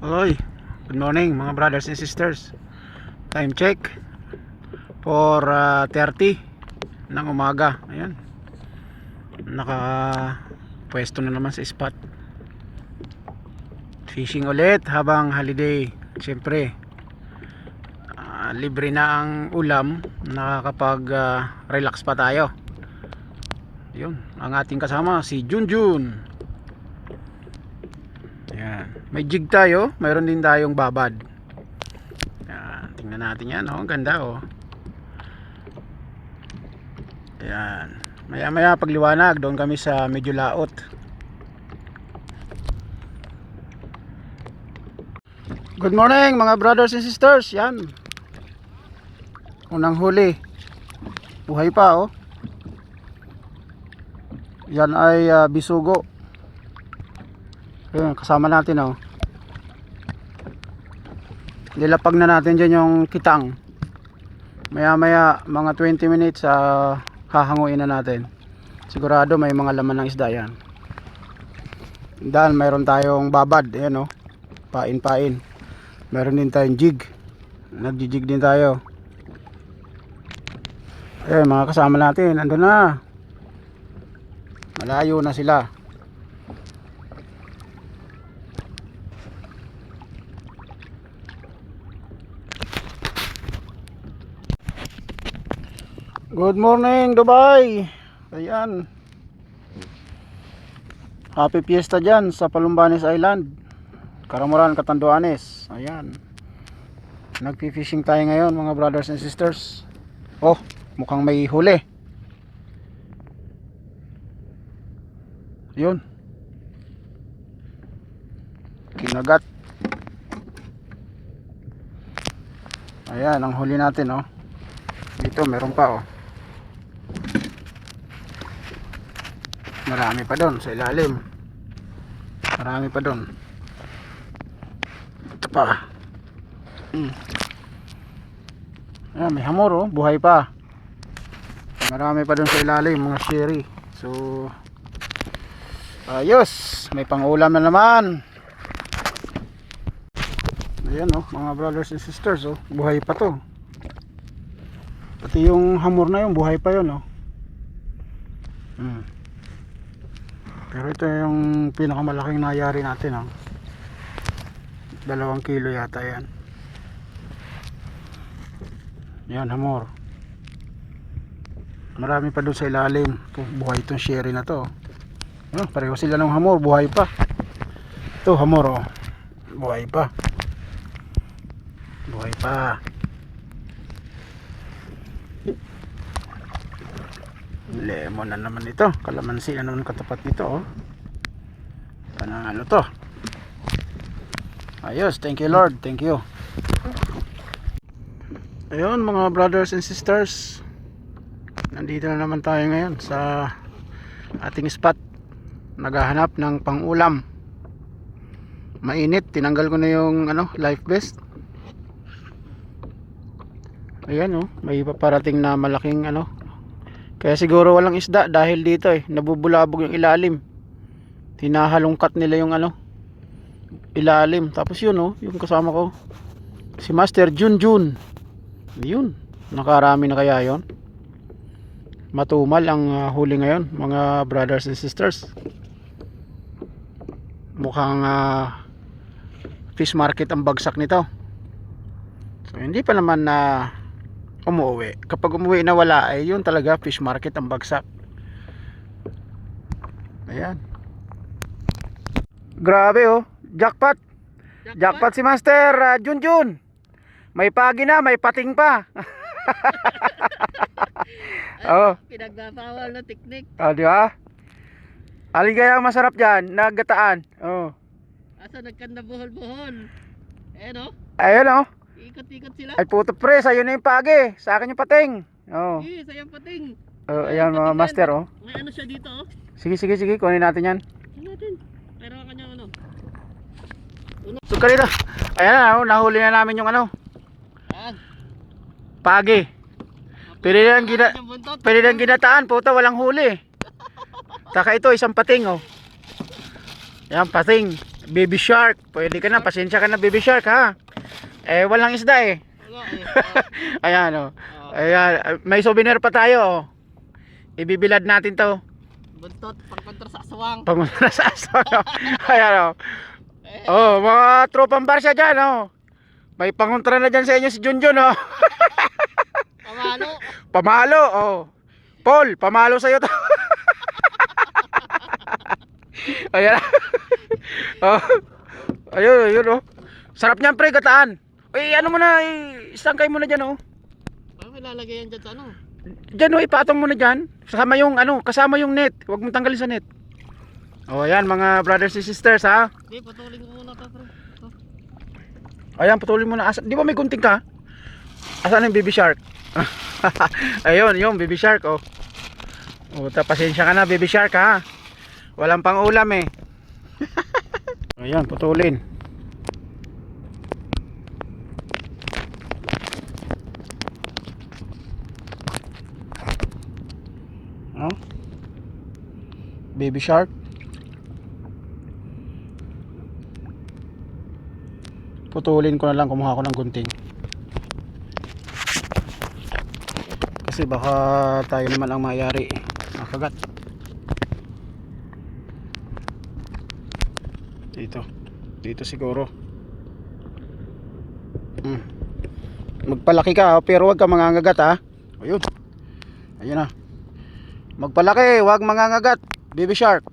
Oy, good morning mga brothers and sisters. Time check for 30 ng umaga. Ayan, naka pwesto na naman sa spot. Fishing ulit habang holiday. Siyempre libre na ang ulam, nakakapag relax pa tayo. Yun, ang ating kasama si Junjun. Ayan. May jig tayo, mayroon din tayong babad. Ayan, tingnan natin yan, oh, ang ganda, oh. Ayan. Maya maya pagliwanag, doon kami sa medyo laot. Good morning mga brothers and sisters. Yan, unang huli, buhay pa, oh. Yan ay bisugo. Ayan, kasama natin, oh. Nilapag na natin dyan yung kitang. Maya maya mga 20 minutes hahanguin na natin. Sigurado may mga laman ng isda yan. Dahil mayroon tayong babad. Ayan, oh, pain. Mayroon din tayong jig. Nagjijig din tayo. Ayan, mga kasama natin, andun na. Malayo na sila. Good morning Dubai. Ayan, happy fiesta dyan sa Palumbanes Island, Karamuran, Catanduanes. Ayan, nagpi-fishing tayo ngayon mga brothers and sisters. Oh, mukhang may huli. Yun, kinagat. Ayan ang huli natin, oh. Dito meron pa, oh. Marami pa doon sa ilalim. Marami pa doon. Ito pa. Ayan, may hamor, oh. Buhay pa. Marami pa doon sa ilalim, mga sherry. So ayos, may pang-ulam na naman. Ayan, oh, mga brothers and sisters, oh. Buhay pa to. Pati yung hamor na yun, buhay pa yun, oh. Pero ito yung pinakamalaking nayari natin, oh. 2 kilo yata yan. Yan, hamor. Marami pa doon sa ilalim. Buhay itong sherry na to, oh. Pareho sila ng hamor, buhay pa. Ito hamor, oh. Buhay pa. Buhay pa. Lemon na naman ito. Kalamansi na naman katapat nito, oh. Ano to? Ayos, thank you Lord, thank you. Ayun mga brothers and sisters, nandito na naman tayo ngayon sa ating spot. Naghahanap ng pang-ulam. Mainit, tinanggal ko na yung life vest. Ayan, oh, may paparating na malaking kaya siguro walang isda dahil dito nabubulabog yung ilalim. Hinahalongkat nila yung ilalim. Tapos yun, oh, yung kasama ko, si Master Junjun. Yun, nakarami na kaya yon. Matumal ang huli ngayon mga brothers and sisters. Mukhang fish market ang bagsak nito. So hindi pa naman umuwi. Kapag umuwi na wala, ay yun talaga, fish market ang bagsak. Ayan, grabe, oh, jackpot. Jackpot si Master Junjun. May pagi na, may pating pa. Oh, pinagbabawal na teknik. oh, di ba? Alin kaya ang masarap dyan? Naggataan. Oh, Asa nagkanda buhol-buhol. Ayan, oh. ayun, oh. Ikot-ikot sila. Ay puto pre, sa'yo na yung pagi, sa akin yung pating. Oh, Sayang pating. ayan mga master, oh. May siya dito, oh. Sige, kunin natin yan. Tingnan natin. Pero ang kanyang So kanina, ayan na, oh, nahuli na namin yung Ayan. pagi. Pwede lang ginataan, puta, walang huli. Taka ito, isang pating, oh. Ayan, pating. Baby shark. Pwede ka na, pasensya ka na baby shark ha. Eh walang isda eh. Wala eh. Ayan oh. Ayan, may souvenir pa tayo oh. Ibibilad natin to. Buntot, pagkontra sa aswang. Pamunta sa aswang. Ayan oh. Oh, mga tropang Barcia dyan oh. May pangontra na dyan sa inyo si Junjun oh. Pamalo. Pamalo oh. Paul, pamalo sa'yo to. Ayan. Oh. Ayun, ayun oh. Sarap niyan pre, gataan. Uy, ano mo na, istangkay mo na dyan oh. Parang ilalagay yan dyan sa ano. Dyan oh, ipatong mo na dyan. Kasama yung ano, kasama yung net. Huwag mong tanggalin sa net. Oh, ayan mga brothers and sisters ha. Hindi, patuloy ko muna to, pre. Ito. Ayan, putulin mo na. Di ba may gunting ka? Asan yung baby shark? Ayun, yung baby shark oh. Oh, pasensya ka na baby shark ha. Walang pang ulam eh. Ayan, putulin. Oh. Baby shark. Putulin ko na lang, kumuha ko ng gunting. Kasi baka tayo naman ang mayari makagat. Dito siguro. Magpalaki ka pero wag ka mangangagat ha. Ayun. Ayun na. Magpalaki, wag mangangagat. Baby shark.